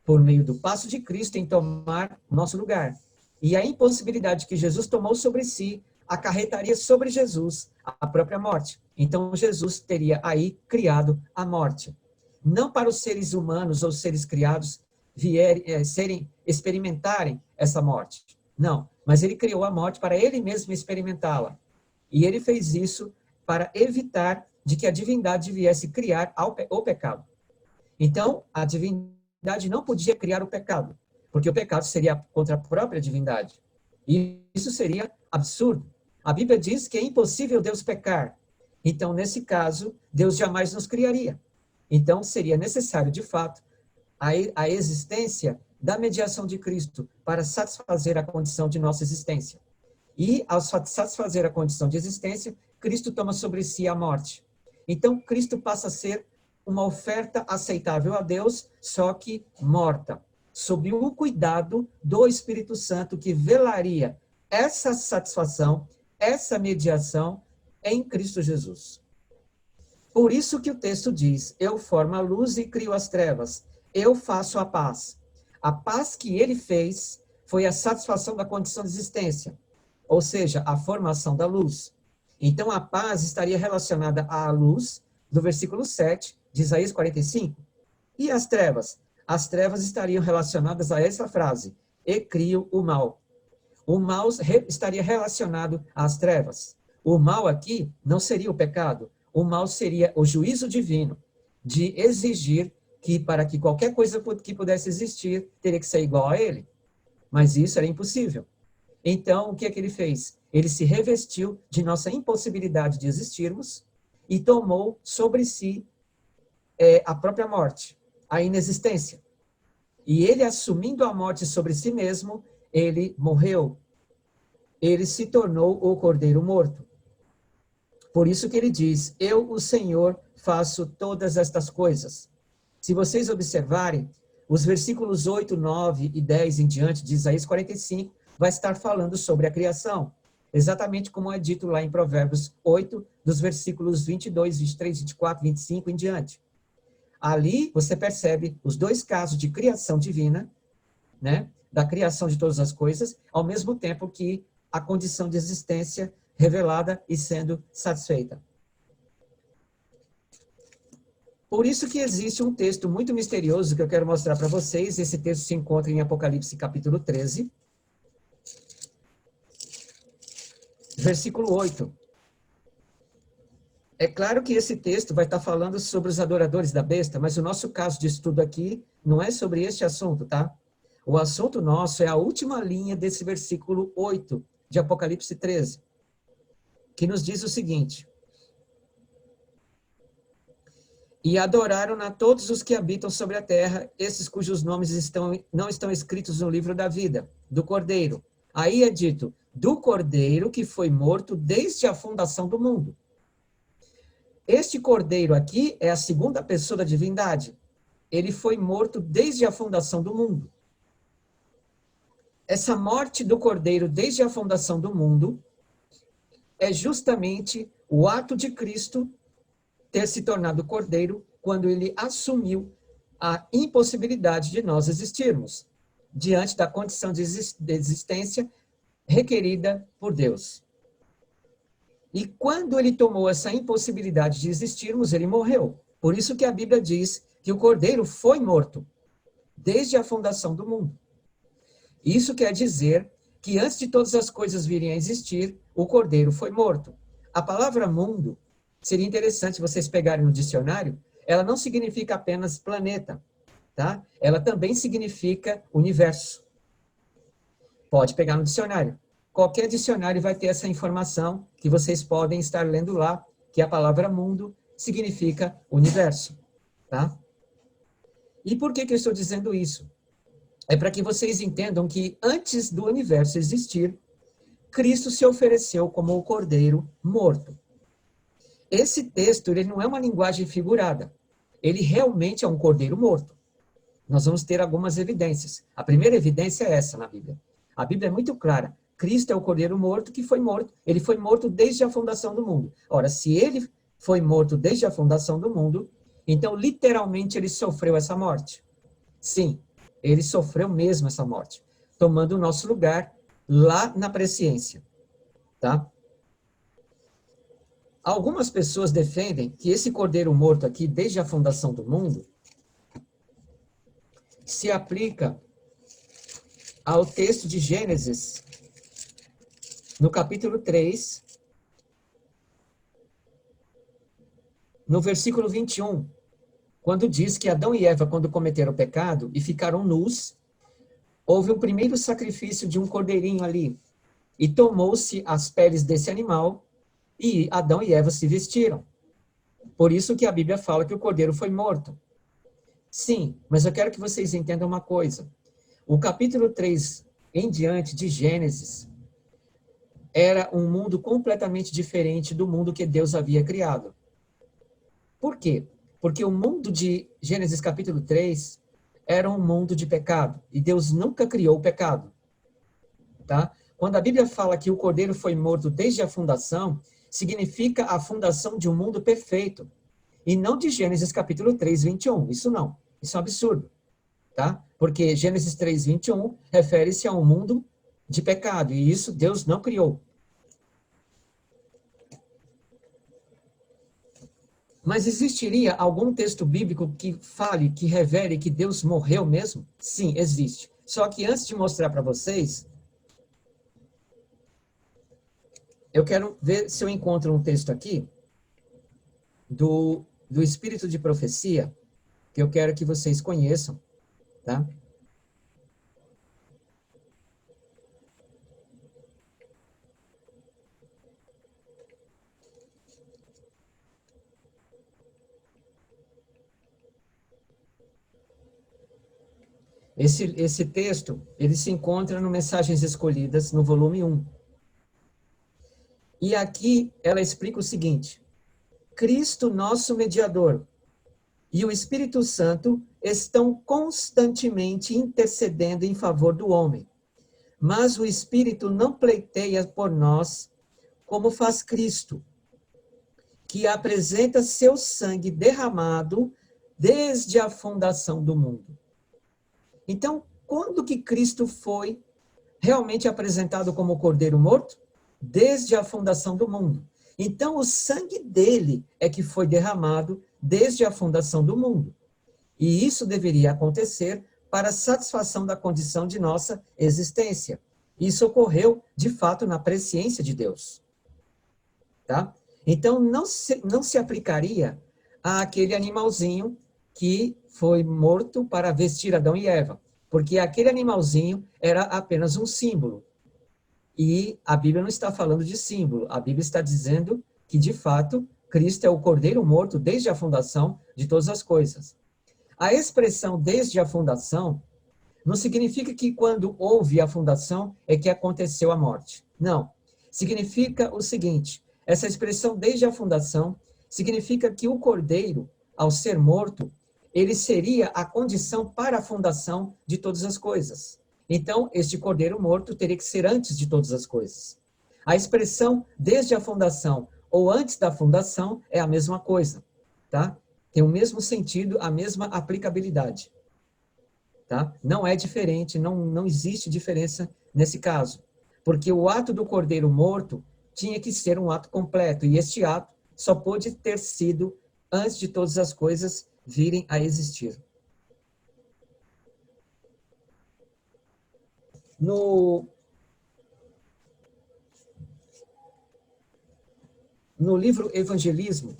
por meio do passo de Cristo em tomar nosso lugar. E a impossibilidade que Jesus tomou sobre si acarretaria sobre Jesus a própria morte. Então, Jesus teria aí criado a morte. Não para os seres humanos ou seres criados experimentarem essa morte, Não, mas ele criou a morte para ele mesmo experimentá-la. E ele fez isso para evitar de que a divindade viesse criar o pecado. Então, a divindade não podia criar o pecado, porque o pecado seria contra a própria divindade. E isso seria absurdo. A Bíblia diz que é impossível Deus pecar. Então, nesse caso, Deus jamais nos criaria. Então, seria necessário, de fato, a existência da mediação de Cristo para satisfazer a condição de nossa existência. E, ao satisfazer a condição de existência, Cristo toma sobre si a morte. Então, Cristo passa a ser uma oferta aceitável a Deus, só que morta, sob o cuidado do Espírito Santo, que velaria essa satisfação, essa mediação em Cristo Jesus. Por isso que o texto diz, eu formo a luz e crio as trevas, eu faço a paz. A paz que ele fez foi a satisfação da condição de existência, ou seja, a formação da luz. Então, a paz estaria relacionada à luz, do versículo 7 de Isaías 45. E as trevas? As trevas estariam relacionadas a essa frase, e crio o mal. O mal estaria relacionado às trevas. O mal aqui não seria o pecado, o mal seria o juízo divino, de exigir que para que qualquer coisa que pudesse existir, teria que ser igual a ele. Mas isso era impossível. Então, o que é que ele fez? Ele se revestiu de nossa impossibilidade de existirmos e tomou sobre si a própria morte, a inexistência. E ele, assumindo a morte sobre si mesmo, ele morreu. Ele se tornou o Cordeiro morto. Por isso que ele diz, eu, o Senhor, faço todas estas coisas. Se vocês observarem, os versículos 8, 9 e 10 em diante de Isaías 45, vai estar falando sobre a criação. Exatamente como é dito lá em Provérbios 8, dos versículos 22, 23, 24, 25 em diante. Ali você percebe os dois casos de criação divina, né, da criação de todas as coisas, ao mesmo tempo que a condição de existência revelada e sendo satisfeita. Por isso que existe um texto muito misterioso que eu quero mostrar para vocês. Esse texto se encontra em Apocalipse capítulo 13, versículo 8. É claro que esse texto vai estar falando sobre os adoradores da besta, mas o nosso caso de estudo aqui não é sobre este assunto, tá? O assunto nosso é a última linha desse versículo 8 de Apocalipse 13, que nos diz o seguinte: e adoraram a todos os que habitam sobre a terra, esses cujos nomes não estão escritos no livro da vida, do Cordeiro. Aí é dito, do Cordeiro que foi morto desde a fundação do mundo. Este Cordeiro aqui é a segunda pessoa da divindade. Ele foi morto desde a fundação do mundo. Essa morte do Cordeiro desde a fundação do mundo é justamente o ato de Cristo ter se tornado Cordeiro quando ele assumiu a impossibilidade de nós existirmos, diante da condição de existência requerida por Deus. E quando ele tomou essa impossibilidade de existirmos, ele morreu. Por isso que a Bíblia diz que o Cordeiro foi morto desde a fundação do mundo. Isso quer dizer que antes de todas as coisas virem a existir, o Cordeiro foi morto. A palavra mundo, seria interessante vocês pegarem no dicionário, ela não significa apenas planeta, tá? Ela também significa universo. Pode pegar no dicionário. Qualquer dicionário vai ter essa informação que vocês podem estar lendo lá, que a palavra mundo significa universo, tá? E por que eu estou dizendo isso? É para que vocês entendam que antes do universo existir, Cristo se ofereceu como o Cordeiro morto. Esse texto, ele não é uma linguagem figurada. Ele realmente é um Cordeiro morto. Nós vamos ter algumas evidências. A primeira evidência é essa na Bíblia. A Bíblia é muito clara. Cristo é o Cordeiro morto que foi morto. Ele foi morto desde a fundação do mundo. Ora, se ele foi morto desde a fundação do mundo, então, literalmente, ele sofreu essa morte. Sim, ele sofreu mesmo essa morte, tomando o nosso lugar lá na presciência, tá? Algumas pessoas defendem que esse Cordeiro morto aqui, desde a fundação do mundo, se aplica ao texto de Gênesis, no capítulo 3, no versículo 21, quando diz que Adão e Eva, quando cometeram o pecado e ficaram nus, houve um primeiro sacrifício de um cordeirinho ali, e tomou-se as peles desse animal, e Adão e Eva se vestiram. Por isso que a Bíblia fala que o cordeiro foi morto. Sim, mas eu quero que vocês entendam uma coisa. O capítulo 3 em diante de Gênesis era um mundo completamente diferente do mundo que Deus havia criado. Por quê? Porque o mundo de Gênesis capítulo 3 era um mundo de pecado, e Deus nunca criou o pecado. Tá? Quando a Bíblia fala que o cordeiro foi morto desde a fundação, significa a fundação de um mundo perfeito, e não de Gênesis capítulo 3, 21. Isso não, isso é um absurdo. Tá? Porque Gênesis 3, 21 refere-se a um mundo de pecado, e isso Deus não criou. Mas existiria algum texto bíblico que fale, que revele que Deus morreu mesmo? Sim, existe. Só que antes de mostrar para vocês, eu quero ver se eu encontro um texto aqui do Espírito de Profecia, que eu quero que vocês conheçam, tá? Esse texto, ele se encontra no Mensagens Escolhidas, no volume 1. E aqui ela explica o seguinte: Cristo, nosso mediador, e o Espírito Santo estão constantemente intercedendo em favor do homem. Mas o Espírito não pleiteia por nós como faz Cristo, que apresenta seu sangue derramado desde a fundação do mundo. Então, quando que Cristo foi realmente apresentado como Cordeiro morto? Desde a fundação do mundo. Então, o sangue dele é que foi derramado desde a fundação do mundo. E isso deveria acontecer para a satisfação da condição de nossa existência. Isso ocorreu, de fato, na presciência de Deus. Tá? Então, não se aplicaria àquele animalzinho que foi morto para vestir Adão e Eva, porque aquele animalzinho era apenas um símbolo. E a Bíblia não está falando de símbolo, a Bíblia está dizendo que, de fato, Cristo é o Cordeiro morto desde a fundação de todas as coisas. A expressão desde a fundação não significa que quando houve a fundação é que aconteceu a morte. Não. Significa o seguinte: essa expressão desde a fundação significa que o Cordeiro, ao ser morto, ele seria a condição para a fundação de todas as coisas. Então, este Cordeiro morto teria que ser antes de todas as coisas. A expressão desde a fundação ou antes da fundação é a mesma coisa, tá? Tem o mesmo sentido, a mesma aplicabilidade. Tá? Não é diferente, não existe diferença nesse caso. Porque o ato do cordeiro morto tinha que ser um ato completo, e este ato só pôde ter sido antes de todas as coisas virem a existir. No livro Evangelismo,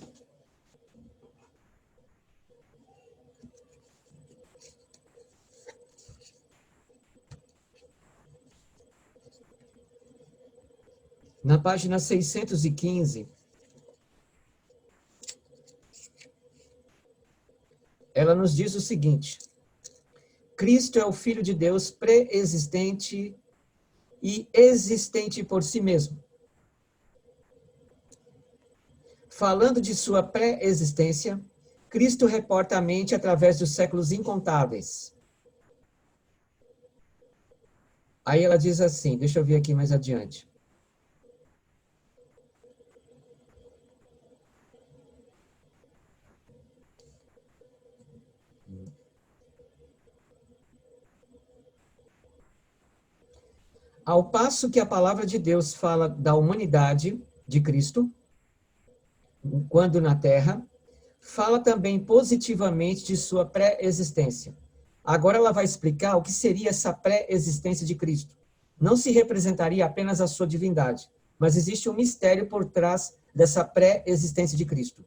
na página 615, ela nos diz o seguinte: Cristo é o Filho de Deus pré-existente e existente por si mesmo. Falando de sua pré-existência, Cristo reporta a mente através dos séculos incontáveis. Aí ela diz assim, deixa eu ver aqui mais adiante. Ao passo que a palavra de Deus fala da humanidade de Cristo, quando na Terra, fala também positivamente de sua pré-existência. Agora ela vai explicar o que seria essa pré-existência de Cristo. Não se representaria apenas a sua divindade, mas existe um mistério por trás dessa pré-existência de Cristo.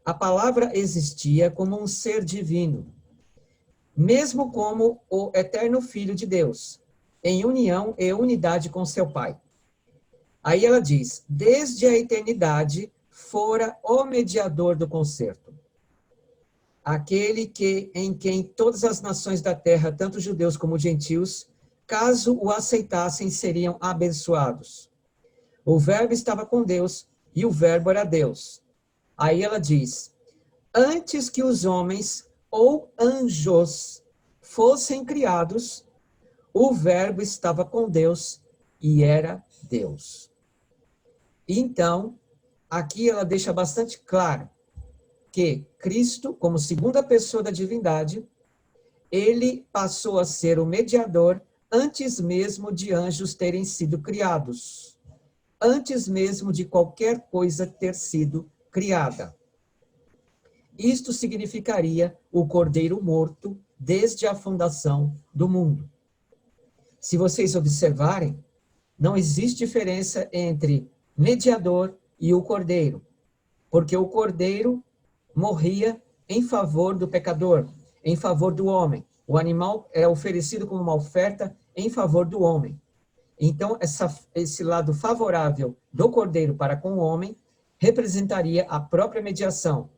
A palavra existia como um ser divino, mesmo como o eterno Filho de Deus, em união e unidade com seu Pai. Aí ela diz, desde a eternidade fora o mediador do concerto. Aquele em quem todas as nações da terra, tanto judeus como gentios, caso o aceitassem, seriam abençoados. O verbo estava com Deus e o verbo era Deus. Aí ela diz, antes que os homens ou anjos fossem criados, o verbo estava com Deus e era Deus. Então, aqui ela deixa bastante claro que Cristo, como segunda pessoa da divindade, ele passou a ser o mediador antes mesmo de anjos terem sido criados, antes mesmo de qualquer coisa ter sido criada. Isto significaria o Cordeiro morto desde a fundação do mundo. Se vocês observarem, não existe diferença entre mediador e o Cordeiro, porque o Cordeiro morria em favor do pecador, em favor do homem. O animal é oferecido como uma oferta em favor do homem. Então, esse lado favorável do Cordeiro para com o homem representaria a própria mediação.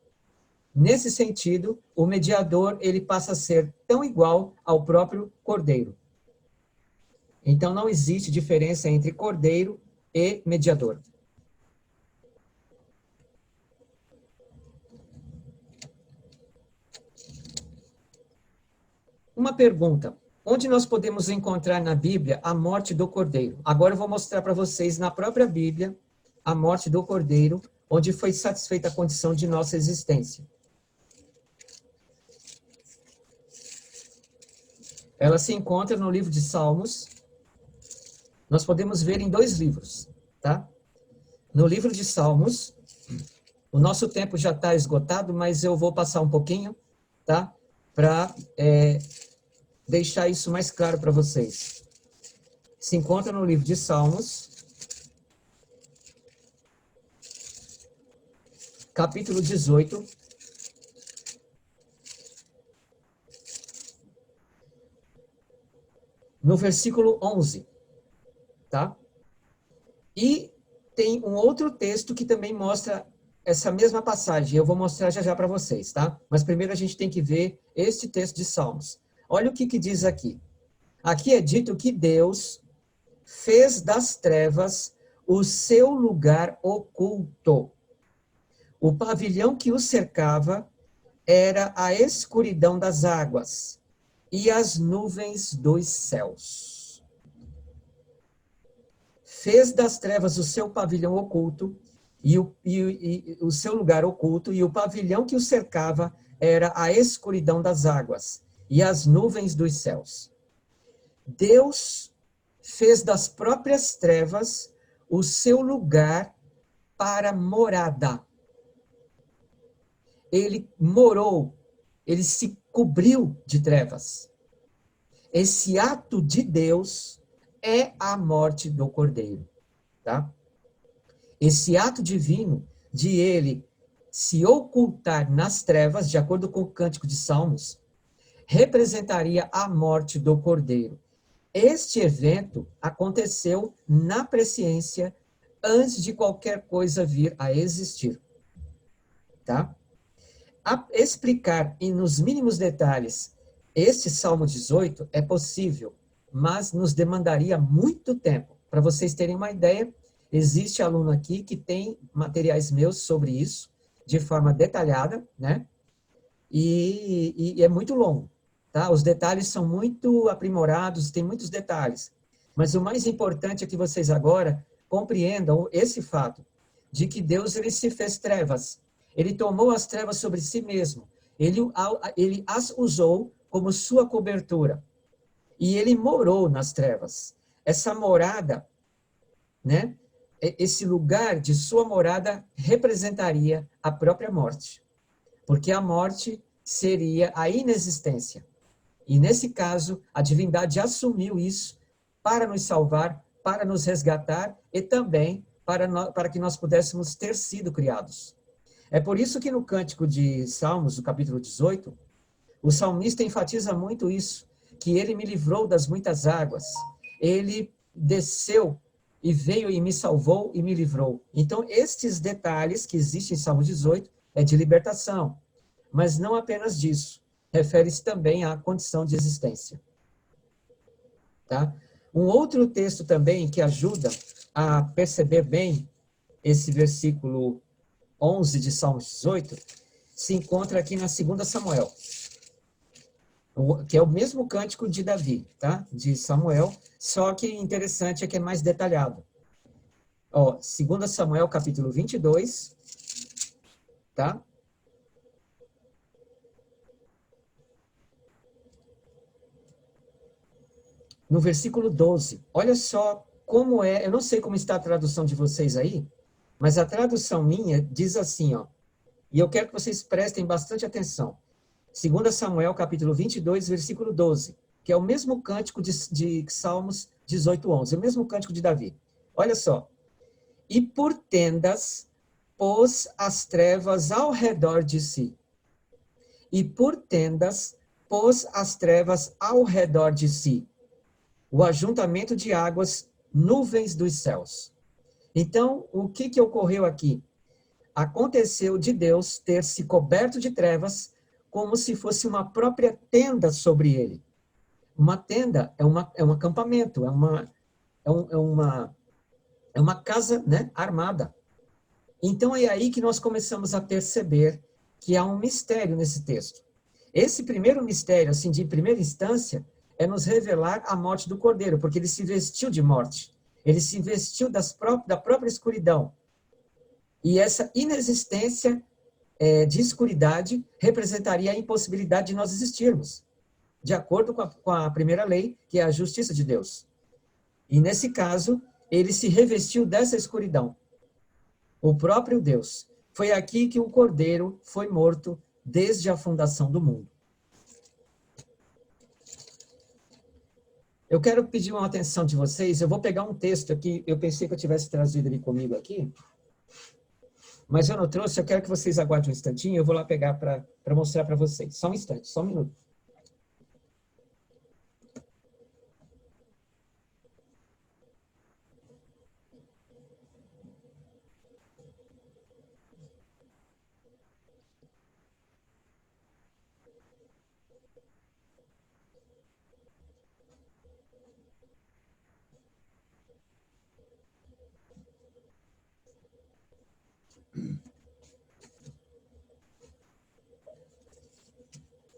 Nesse sentido, o mediador ele passa a ser tão igual ao próprio Cordeiro. Então, não existe diferença entre Cordeiro e mediador. Uma pergunta. Onde nós podemos encontrar na Bíblia a morte do Cordeiro? Agora eu vou mostrar para vocês na própria Bíblia a morte do Cordeiro, onde foi satisfeita a condição de nossa existência. Ela se encontra no livro de Salmos. Nós podemos ver em 2 livros, tá? No livro de Salmos, o nosso tempo já está esgotado, mas eu vou passar um pouquinho, tá? Para deixar isso mais claro para vocês. Se encontra no livro de Salmos, capítulo 18, no versículo 11, tá? E tem um outro texto que também mostra essa mesma passagem. Eu vou mostrar já já para vocês, tá? Mas primeiro a gente tem que ver este texto de Salmos. Olha o que diz aqui. Aqui é dito que Deus fez das trevas o seu lugar oculto. O pavilhão que o cercava era a escuridão das águas e as nuvens dos céus. Fez das trevas o seu pavilhão oculto e o seu lugar oculto, e o pavilhão que o cercava era a escuridão das águas e as nuvens dos céus. Deus fez das próprias trevas o seu lugar para morada. Ele morou, ele se cobriu de trevas. Esse ato de Deus é a morte do Cordeiro, tá? Esse ato divino de ele se ocultar nas trevas, de acordo com o Cântico de Salmos, representaria a morte do Cordeiro. Este evento aconteceu na presciência antes de qualquer coisa vir a existir, tá? A explicar nos mínimos detalhes este Salmo 18 é possível, mas nos demandaria muito tempo. Para vocês terem uma ideia, existe aluno aqui que tem materiais meus sobre isso, de forma detalhada, né? E é muito longo, tá? Os detalhes são muito aprimorados, tem muitos detalhes. Mas o mais importante é que vocês agora compreendam esse fato, de que Deus ele se fez trevas. Ele tomou as trevas sobre si mesmo. Ele as usou como sua cobertura. E ele morou nas trevas. Essa morada, né? Esse lugar de sua morada representaria a própria morte. Porque a morte seria a inexistência. E nesse caso, a divindade assumiu isso para nos salvar, para nos resgatar e também para que nós pudéssemos ter sido criados. É por isso que no Cântico de Salmos, no capítulo 18, o salmista enfatiza muito isso, que ele me livrou das muitas águas, ele desceu e veio e me salvou e me livrou. Então, estes detalhes que existem em Salmo 18 é de libertação, mas não apenas disso, refere-se também à condição de existência. Tá? Um outro texto também que ajuda a perceber bem esse versículo 11 de Salmos 18 se encontra aqui na 2 Samuel, que é o mesmo cântico de Davi, tá? De Samuel, só que interessante é que é mais detalhado. Ó, 2 Samuel, capítulo 22, tá? No versículo 12. Olha só como é, eu não sei como está a tradução de vocês aí, mas a tradução minha diz assim, ó, e eu quero que vocês prestem bastante atenção. 2 Samuel, capítulo 22, versículo 12, que é o mesmo cântico de Salmos 18, 11, o mesmo cântico de Davi. Olha só. E por tendas pôs as trevas ao redor de si. E por tendas pôs as trevas ao redor de si. O ajuntamento de águas, nuvens dos céus. Então, o que ocorreu aqui? Aconteceu de Deus ter se coberto de trevas como se fosse uma própria tenda sobre ele. Uma tenda é um acampamento, é uma casa, né, armada. Então é aí que nós começamos a perceber que há um mistério nesse texto. Esse primeiro mistério, assim, de primeira instância, é nos revelar a morte do Cordeiro, porque ele se vestiu de morte. Ele se vestiu da própria escuridão. E essa inexistência de escuridade representaria a impossibilidade de nós existirmos, de acordo com a primeira lei, que é a justiça de Deus. E nesse caso, ele se revestiu dessa escuridão. O próprio Deus. Foi aqui que o Cordeiro foi morto desde a fundação do mundo. Eu quero pedir uma atenção de vocês. Eu vou pegar um texto aqui. Eu pensei que eu tivesse trazido ele comigo aqui, mas eu não trouxe. Eu quero que vocês aguardem um instantinho. Eu vou lá pegar para mostrar para vocês. Só um instante, só um minuto.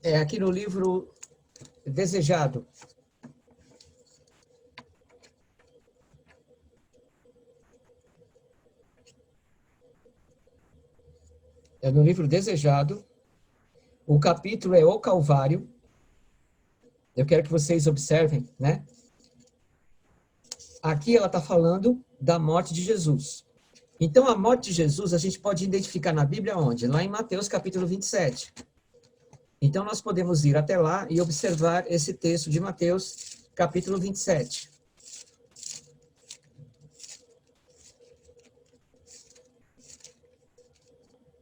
É aqui no livro Desejado. É no livro Desejado. O capítulo é O Calvário. Eu quero que vocês observem, né? Aqui ela está falando da morte de Jesus. Então, a morte de Jesus a gente pode identificar na Bíblia onde? Lá em Mateus capítulo 27. Então, nós podemos ir até lá e observar esse texto de Mateus capítulo 27.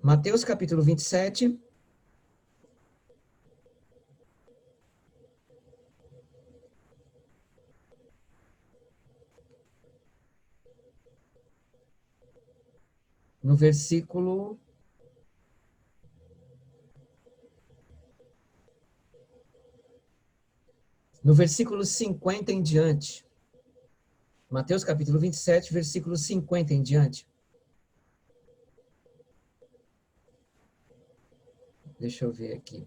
Mateus capítulo 27. No versículo... No versículo 50 em diante. Mateus capítulo 27, versículo 50 em diante. Deixa eu ver aqui.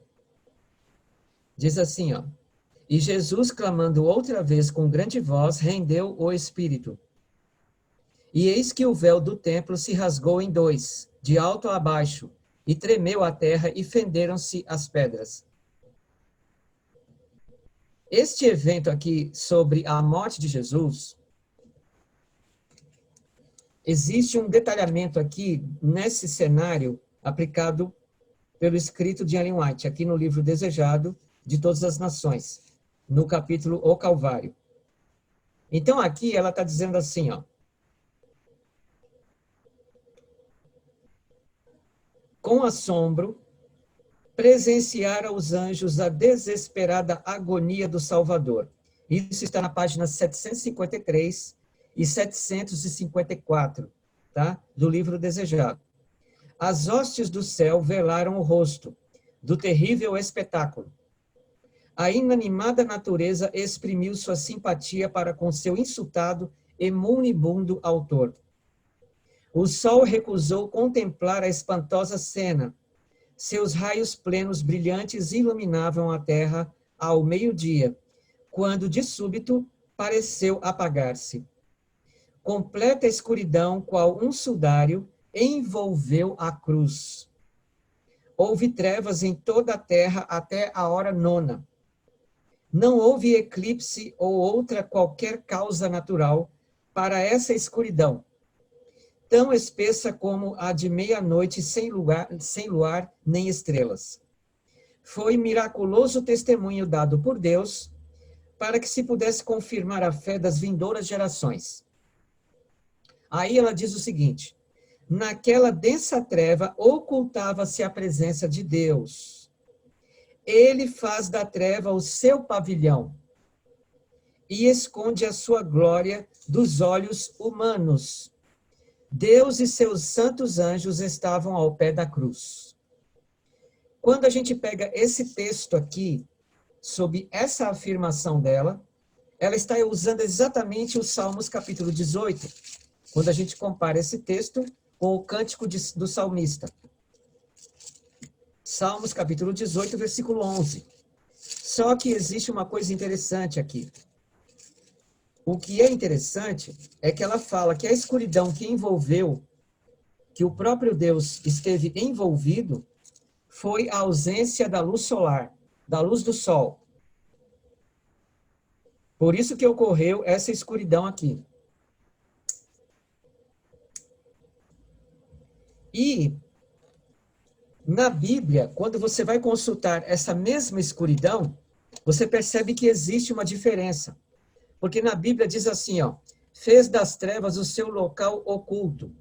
Diz assim, ó. E Jesus, clamando outra vez com grande voz, rendeu o espírito. E eis que o véu do templo se rasgou em dois, de alto a baixo, e tremeu a terra e fenderam-se as pedras. Este evento aqui sobre a morte de Jesus, existe um detalhamento aqui nesse cenário aplicado pelo escrito de Ellen White, aqui no livro Desejado, de todas as nações, no capítulo O Calvário. Então, aqui ela está dizendo assim, ó, com assombro, presenciaram os anjos a desesperada agonia do Salvador. Isso está na página 753 e 754, tá? Do livro Desejado. As hostes do céu velaram o rosto do terrível espetáculo. A inanimada natureza exprimiu sua simpatia para com seu insultado e moribundo autor. O sol recusou contemplar a espantosa cena. Seus raios plenos brilhantes iluminavam a terra ao meio-dia, quando, de súbito, pareceu apagar-se. Completa escuridão, qual um sudário, envolveu a cruz. Houve trevas em toda a terra até a hora nona. Não houve eclipse ou outra qualquer causa natural para essa escuridão, tão espessa como a de meia-noite sem luar nem estrelas. Foi miraculoso testemunho dado por Deus para que se pudesse confirmar a fé das vindouras gerações. Aí ela diz o seguinte: naquela densa treva ocultava-se a presença de Deus. Ele faz da treva o seu pavilhão e esconde a sua glória dos olhos humanos. Deus e seus santos anjos estavam ao pé da cruz. Quando a gente pega esse texto aqui, sob essa afirmação dela, ela está usando exatamente o Salmos capítulo 18, quando a gente compara esse texto com o cântico do salmista. Salmos capítulo 18, versículo 11. Só que existe uma coisa interessante aqui. O que é interessante é que ela fala que a escuridão que envolveu, que o próprio Deus esteve envolvido, foi a ausência da luz solar, da luz do sol. Por isso que ocorreu essa escuridão aqui. E na Bíblia, quando você vai consultar essa mesma escuridão, você percebe que existe uma diferença. Porque na Bíblia diz assim, ó, fez das trevas o seu local oculto.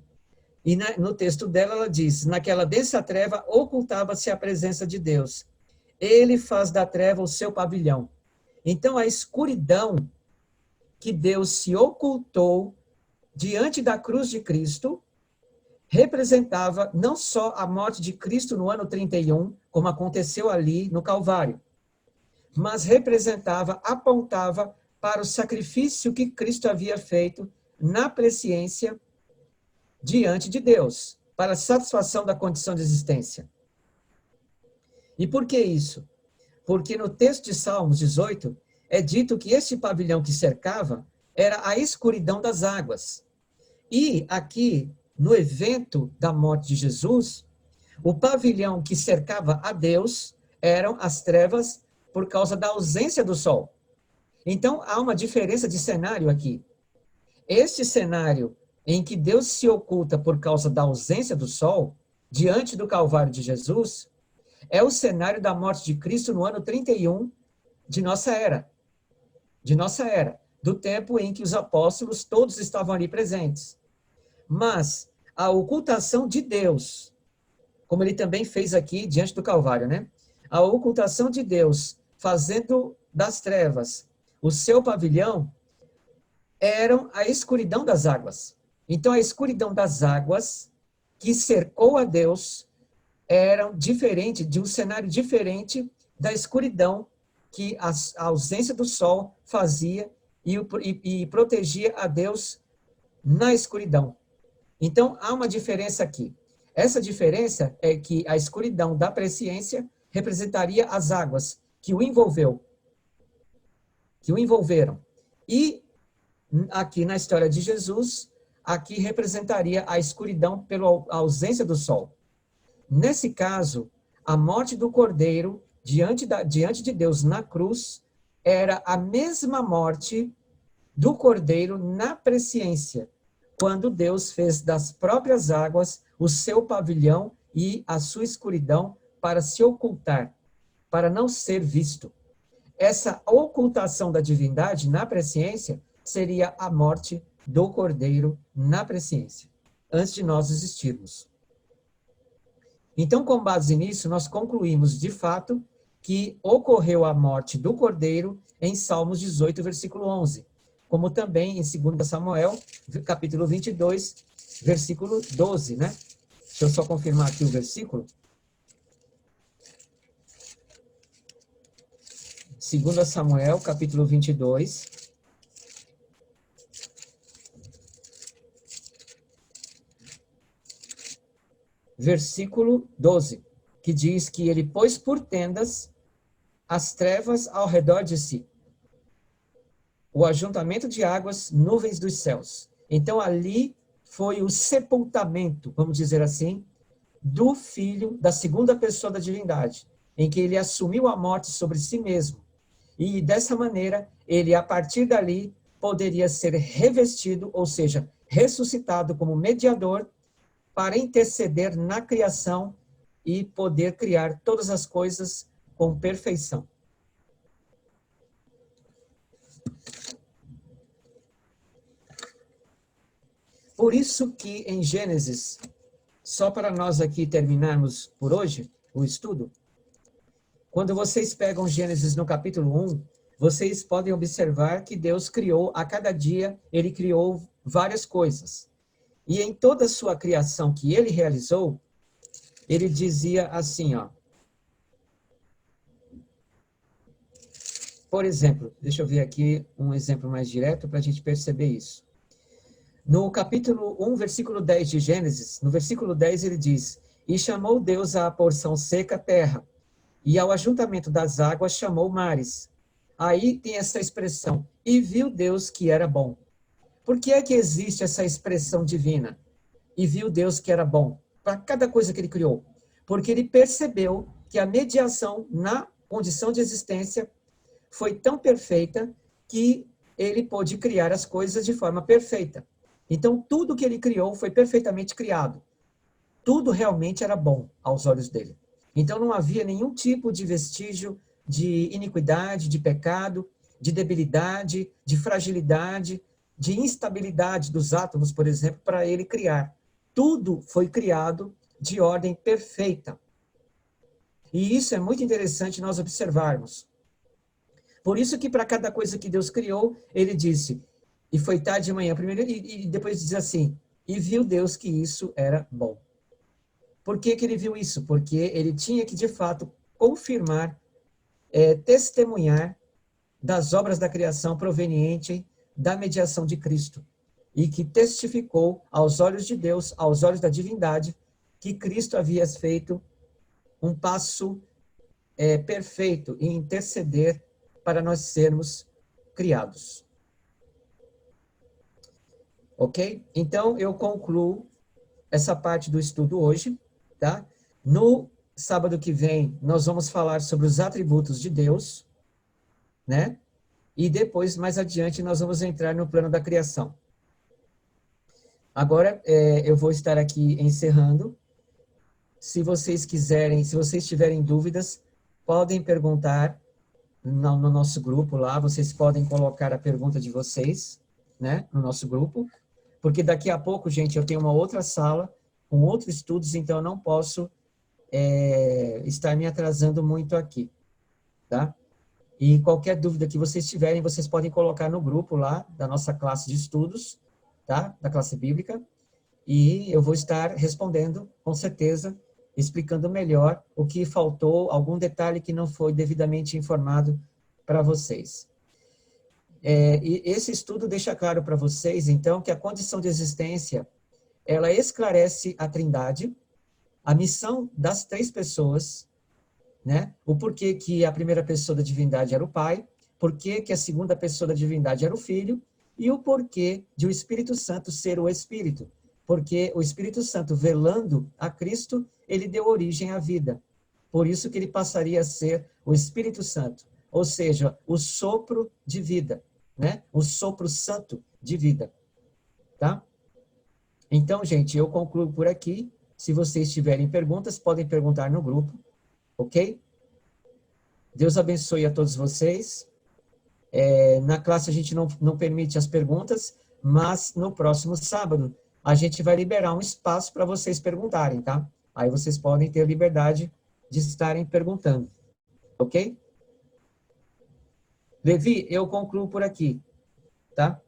E no texto dela ela diz, naquela densa treva ocultava-se a presença de Deus. Ele faz da treva o seu pavilhão. Então a escuridão que Deus se ocultou diante da cruz de Cristo representava não só a morte de Cristo no ano 31, como aconteceu ali no Calvário, mas representava, apontava para o sacrifício que Cristo havia feito na presciência diante de Deus, para a satisfação da condição de existência. E por que isso? Porque no texto de Salmos 18, é dito que este pavilhão que cercava era a escuridão das águas. E aqui, no evento da morte de Jesus, o pavilhão que cercava a Deus eram as trevas por causa da ausência do sol. Então, há uma diferença de cenário aqui. Este cenário em que Deus se oculta por causa da ausência do sol, diante do Calvário de Jesus, é o cenário da morte de Cristo no ano 31 de nossa era. Do tempo em que os apóstolos todos estavam ali presentes. Mas a ocultação de Deus, como ele também fez aqui diante do Calvário, né? A ocultação de Deus, fazendo das trevas o seu pavilhão, eram a escuridão das águas. Então, a escuridão das águas que cercou a Deus eram diferente, de um cenário diferente da escuridão que a ausência do sol fazia e protegia a Deus na escuridão. Então, há uma diferença aqui. Essa diferença é que a escuridão da presciência representaria as águas que o envolveram. E aqui na história de Jesus, aqui representaria a escuridão pela ausência do sol. Nesse caso, a morte do Cordeiro diante de Deus na cruz era a mesma morte do Cordeiro na presciência, quando Deus fez das próprias águas o seu pavilhão e a sua escuridão para se ocultar para não ser visto. Essa ocultação da divindade na presciência seria a morte do Cordeiro na presciência, antes de nós existirmos. Então, com base nisso, nós concluímos, de fato, que ocorreu a morte do Cordeiro em Salmos 18, versículo 11, como também em 2 Samuel, capítulo 22, versículo 12, né? Deixa eu só confirmar aqui o versículo. 2 Samuel, capítulo 22, versículo 12, que diz que ele pôs por tendas as trevas ao redor de si, o ajuntamento de águas, nuvens dos céus. Então, ali foi o sepultamento, vamos dizer assim, do Filho, da segunda pessoa da divindade, em que ele assumiu a morte sobre si mesmo. E, dessa maneira, ele, a partir dali, poderia ser revestido, ou seja, ressuscitado como mediador para interceder na criação e poder criar todas as coisas com perfeição. Por isso que em Gênesis, só para nós aqui terminarmos por hoje o estudo, quando vocês pegam Gênesis no capítulo 1, vocês podem observar que Deus criou, a cada dia, ele criou várias coisas. E em toda a sua criação que ele realizou, ele dizia assim, ó. Por exemplo, deixa eu ver aqui um exemplo mais direto para a gente perceber isso. No capítulo 1, versículo 10 de Gênesis, no versículo 10 ele diz: E chamou Deus à porção seca terra, e ao ajuntamento das águas chamou mares. Aí tem essa expressão, e viu Deus que era bom. Por que é que existe essa expressão divina? E viu Deus que era bom, para cada coisa que ele criou. Porque ele percebeu que a mediação na condição de existência foi tão perfeita que ele pôde criar as coisas de forma perfeita. Então, tudo que ele criou foi perfeitamente criado. Tudo realmente era bom aos olhos dele. Então, não havia nenhum tipo de vestígio de iniquidade, de pecado, de debilidade, de fragilidade, de instabilidade dos átomos, por exemplo, para ele criar. Tudo foi criado de ordem perfeita. E isso é muito interessante nós observarmos. Por isso que para cada coisa que Deus criou, ele disse, e foi tarde de manhã primeiro, e depois diz assim, e viu Deus que isso era bom. Por que que ele viu isso? Porque ele tinha que, de fato, confirmar, testemunhar das obras da criação proveniente da mediação de Cristo. E que testificou aos olhos de Deus, aos olhos da divindade, que Cristo havia feito um passo perfeito em interceder para nós sermos criados. Ok? Então, eu concluo essa parte do estudo hoje, tá? No sábado que vem, nós vamos falar sobre os atributos de Deus, né? E depois, mais adiante, nós vamos entrar no plano da criação. Agora, eu vou estar aqui encerrando. Se vocês quiserem, se vocês tiverem dúvidas, podem perguntar no nosso grupo lá, vocês podem colocar a pergunta de vocês, né, no nosso grupo, porque daqui a pouco, gente, eu tenho uma outra sala com outros estudos, então eu não posso estar me atrasando muito aqui, tá? E qualquer dúvida que vocês tiverem, vocês podem colocar no grupo lá da nossa classe de estudos, tá? Da classe bíblica, e eu vou estar respondendo, com certeza, explicando melhor o que faltou, algum detalhe que não foi devidamente informado para vocês. E esse estudo deixa claro para vocês, então, que a condição de existência, ela esclarece a Trindade, a missão das três pessoas, né? O porquê que a primeira pessoa da divindade era o Pai, porquê que a segunda pessoa da divindade era o Filho, e o porquê de o Espírito Santo ser o Espírito. Porque o Espírito Santo, velando a Cristo, ele deu origem à vida. Por isso que ele passaria a ser o Espírito Santo, ou seja, o sopro de vida, né? O sopro santo de vida, tá? Então, gente, eu concluo por aqui. Se vocês tiverem perguntas, podem perguntar no grupo, ok? Deus abençoe a todos vocês. Na classe a gente não permite as perguntas, mas no próximo sábado a gente vai liberar um espaço para vocês perguntarem, tá? Aí vocês podem ter a liberdade de estarem perguntando, ok? Levi, eu concluo por aqui, tá?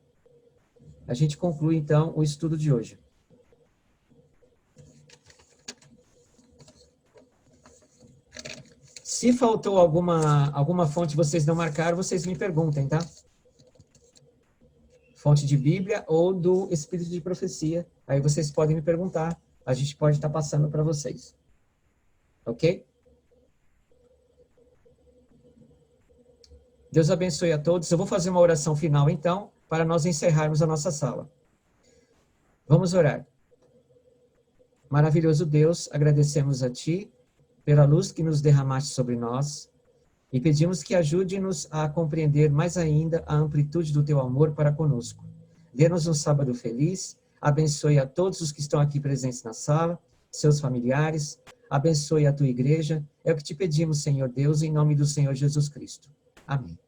A gente conclui, então, o estudo de hoje. Se faltou alguma fonte que vocês não marcaram, vocês me perguntem, tá? Fonte de Bíblia ou do Espírito de Profecia. Aí vocês podem me perguntar. A gente pode estar passando para vocês. Ok? Deus abençoe a todos. Eu vou fazer uma oração final, então, para nós encerrarmos a nossa sala. Vamos orar. Maravilhoso Deus, agradecemos a Ti pela luz que nos derramaste sobre nós e pedimos que ajude-nos a compreender mais ainda a amplitude do Teu amor para conosco. Dê-nos um sábado feliz, abençoe a todos os que estão aqui presentes na sala, seus familiares, abençoe a Tua igreja. É o que te pedimos, Senhor Deus, em nome do Senhor Jesus Cristo. Amém.